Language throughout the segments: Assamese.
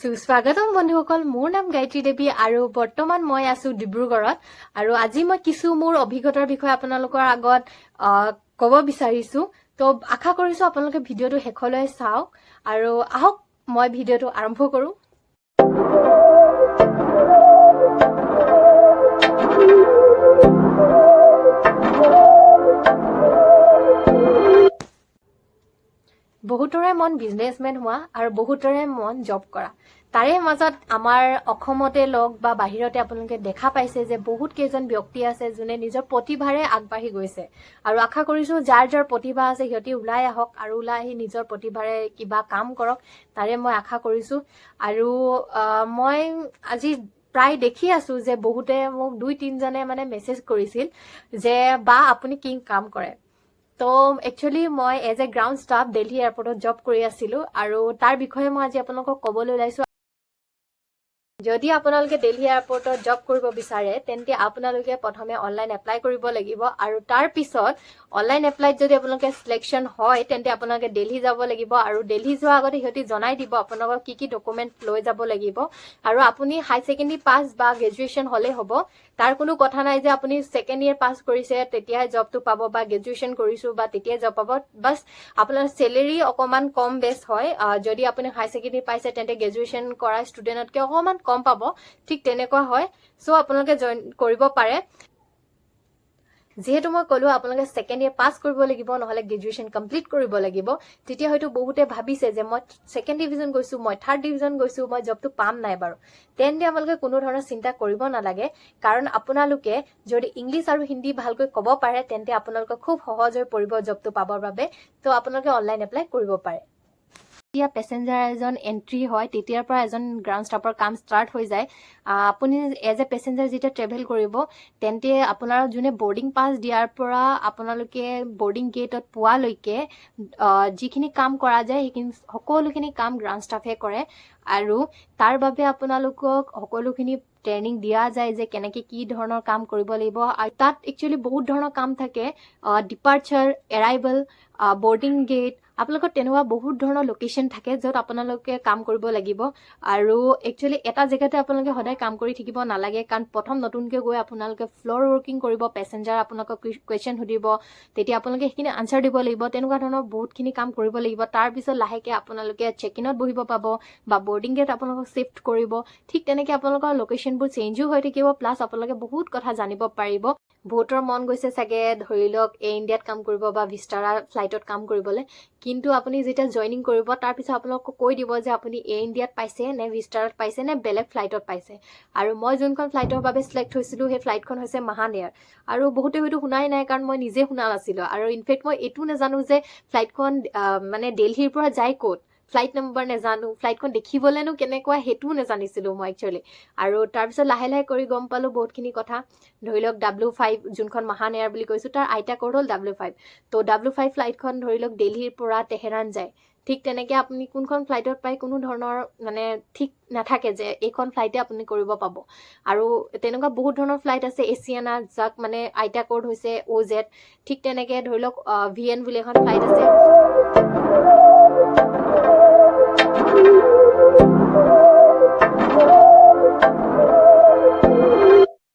সুস্বাগতম বন্ধুসকল, মোৰ নাম গায়ত্ৰী দেৱী আৰু বৰ্তমান মই আছো ডিব্ৰুগড়ত আৰু আজি মই কিছু মোৰ অভিজ্ঞতাৰ বিষয়ে আপোনালোকৰ আগত ক'ব বিচাৰিছো। তো আশা কৰিছো আপোনালোকে ভিডিঅ'টো শেষলৈ চাওক আৰু আহক মই ভিডিঅ'টো আৰম্ভ কৰো। বহুতৰে মন বিজনেছমেন হোৱা আৰু বহুতৰে মন জব কৰা। তাৰে মাজত আমাৰ অসমতে লগ বা বাহিৰতে আপোনালোকে দেখা পাইছে যে বহুত কেইজন ব্যক্তি আছে যোনে নিজৰ প্ৰতিভাৰে আগবাঢ়ি গৈছে আৰু আশা কৰিছো যাৰ যাৰ প্ৰতিভা আছে সিহঁতি ওলাই আহক আৰু ওলাই আহি নিজৰ প্ৰতিভাৰে কিবা কাম কৰক, তাৰে মই আশা কৰিছো। আৰু মই আজি প্ৰায় দেখি আছো যে বহুতে মোক 2-3জনে মানে মেছেজ কৰিছিল যে বা আপুনি কি কাম কৰে। তো একচুৱেলি মই as a ground staff Delhi এয়াৰপৰ্টত জব কৰি আছিলো আৰু তাৰ বিষয়ে মই আজি আপোনালোকক ক'বলৈ ওলাইছো। যদি আপোনালোকে দিল্লী এয়াৰপৰ্টত জব কৰিব বিচাৰে তেন্তে আপোনালোকে প্ৰথমে অনলাইন এপ্লাই কৰিব লাগিব আৰু তাৰ পিছত অনলাইন এপ্লাইত যদি আপোনালোকে সিলেকশ্যন হয় তেন্তে আপোনালোকে দিল্লী যাব লাগিব আৰু দিল্লী যোৱাৰ আগতে সিহঁতি জনাই দিব আপোনালোকৰ কি কি ডকুমেণ্ট লৈ যাব লাগিব। আৰু আপুনি হাই ছেকেণ্ডেৰী পাছ বা গ্ৰেজুৱেশ্যন হ'লেই হ'ব, তাৰ কোনো কথা নাই যে আপুনি ছেকেণ্ড ইয়েৰ পাছ কৰিছে তেতিয়াহে জবটো পাব বা গ্ৰেজুৱেশ্যন কৰিছো বা তেতিয়াই জব পাব। বাছ আপোনাৰ চেলেৰী অকণমান কম বেছ হয়। যদি আপুনি হাই ছেকেণ্ডেৰী পাইছে তেন্তে গ্ৰেজুৱেশ্যন কৰা ষ্টুডেণ্টতকৈ অকণমান কম পাব, ঠিক তেনেকুৱা হয়। চ' আপোনালোকে জইন কৰিব পাৰে। যিহেতু মই ক'লো আপোনালোকে ছেকেণ্ড ইয়েৰ পাছ কৰিব লাগিব নহ'লে গ্ৰেজুৱেশ্যন কমপ্লিট কৰিব লাগিব, তেতিয়া হয়তো বহুতে ভাবিছে যে মই ছেকেণ্ড ডিভিজন গৈছো, মই থাৰ্ড ডিভিজন গৈছো, মই জবটো পাম নাই বাৰু। তেন্তে আপোনালোকে কোনো ধৰণৰ চিন্তা কৰিব নালাগে, কাৰণ আপোনালোকে যদি ইংলিছ আৰু হিন্দী ভালকৈ ক'ব পাৰে তেন্তে আপোনালোকক খুব সহজ হৈ পৰিব জবটো পাবৰ বাবে। তো আপোনালোকে অনলাইন এপ্লাই কৰিব পাৰে। যেতিয়া পেচেঞ্জাৰ এজন এণ্ট্ৰি হয় তেতিয়াৰ পৰা এজন গ্ৰাউণ্ড ষ্টাফৰ কাম ষ্টাৰ্ট হৈ যায়। আপুনি এজ এ পেচেঞ্জাৰ যেতিয়া ট্ৰেভেল কৰিব তেন্তে আপোনাৰ যোনে বৰ্ডিং পাছ দিয়াৰ পৰা আপোনালোকে বৰ্ডিং গেটত পোৱালৈকে যিখিনি কাম কৰা যায় সেইখিনি সকলোখিনি কাম গ্ৰাউণ্ড ষ্টাফে কৰে আৰু তাৰ বাবে আপোনালোকক সকলোখিনি ট্ৰেইনিং দিয়া যায় যে কেনেকৈ কি ধৰণৰ কাম কৰিব লাগিব। আৰু তাত একচুৱেলি বহুত ধৰণৰ কাম থাকে, ডিপাৰ্চাৰ, এৰাইভেল, বৰ্ডিং গেট, আপোনালোকৰ তেনেকুৱা বহুত ধৰণৰ লোকেশ্যন থাকে য'ত আপোনালোকে কাম কৰিব লাগিব। আৰু একচুৱেলি এটা জেগাতে আপোনালোকে সদায় কাম কৰি থাকিব নালাগে, কাৰণ প্ৰথম নতুনকৈ গৈ আপোনালোকে ফ্ল'ৰ ৱৰ্কিং কৰিব, পেচেঞ্জাৰ আপোনালোকক কুৱেশ্যন সুধিব, তেতিয়া আপোনালোকে সেইখিনি আনচাৰ দিব লাগিব। তেনেকুৱা ধৰণৰ বহুতখিনি কাম কৰিব লাগিব। তাৰপিছত লাহেকৈ আপোনালোকে চেক ইনত বহিব পাব বা বৰ্ডিং গেট আপোনালোকক শ্বিফ্ট কৰিব। ঠিক তেনেকৈ আপোনালোকৰ লোকেশ্যনবোৰ চেঞ্জো হৈ থাকিব, প্লাছ আপোনালোকে বহুত কথা জানিব পাৰিব। বহুতৰ মন গৈছে চাগে ধৰি লওক এয়াৰ ইণ্ডিয়াত কাম কৰিব বা ভিস্তাৰা ফ্লাইটত কাম কৰিবলৈ, কিন্তু আপুনি যেতিয়া জইনিং কৰিব তাৰপিছত আপোনালোকক কৈ দিব যে আপুনি এয়াৰ ইণ্ডিয়াত পাইছে নে ভিস্তাৰাত পাইছে নে বেলেগ ফ্লাইটত পাইছে। আৰু মই যোনখন ফ্লাইটৰ বাবে চিলেক্ট হৈছিলোঁ সেই ফ্লাইটখন হৈছে মহান এয়াৰ। আৰু বহুতে হয়তো শুনাই নাই কাৰণ মই নিজে শুনা নাছিলোঁ। আৰু ইনফেক্ট মই এইটো নাজানো যে ফ্লাইটখন মানে দিল্লীৰ পৰা যায় ক'ত, ফ্লাইট নম্বৰ নেজানো, ফ্লাইটখন দেখিবলৈনো কেনেকুৱা সেইটোও নেজানিছিলোঁ মই একচুৱেলি। আৰু তাৰপিছত লাহে লাহে কৰি গম পালোঁ বহুতখিনি কথা। ধৰি লওক W5 যোনখন মহান এয়াৰ বুলি কৈছোঁ তাৰ আইতা কোড হ'ল W5। তো W5 ফ্লাইটখন ধৰি লওক দিল্লীৰ পৰা তেহেৰান যায়। ঠিক তেনেকৈ আপুনি কোনখন ফ্লাইটত পায় কোনো ধৰণৰ মানে ঠিক নাথাকে যে এইখন ফ্লাইটে আপুনি কৰিব পাব। আৰু তেনেকুৱা বহুত ধৰণৰ ফ্লাইট আছে, এছিয়ানা যাক মানে আইতা কোড হৈছে OZ। ঠিক তেনেকৈ ধৰি লওক VN বুলি এখন ফ্লাইট আছে।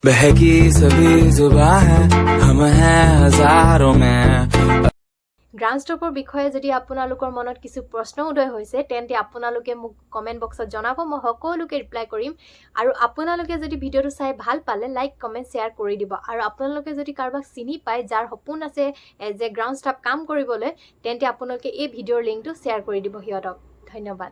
बहकी सभी जुबां है हम हैं हजारों में। গ্ৰাউণ্ড ষ্টাফৰ বিষয়ে যদি আপোনালোকৰ মনত কিছু প্ৰশ্ন উদয় হৈছে তেন্তে আপোনালোকে মোক কমেণ্ট বক্সত জনাব, মই সকলোকে ৰিপ্লাই কৰিম। আৰু আপোনালোকে যদি ভিডিঅ'টো চাই ভাল পালে লাইক কমেণ্ট শ্বেয়াৰ কৰি দিব। আৰু আপোনালোকে যদি কাৰোবাক চিনি পায় যাৰ সপোন আছে এজ এ গ্ৰাউণ্ড ষ্টাফ কাম কৰিবলৈ তেন্তে আপোনালোকে এই ভিডিঅ'ৰ লিংকটো শ্বেয়াৰ কৰি দিব সিহঁতক। ধন্যবাদ।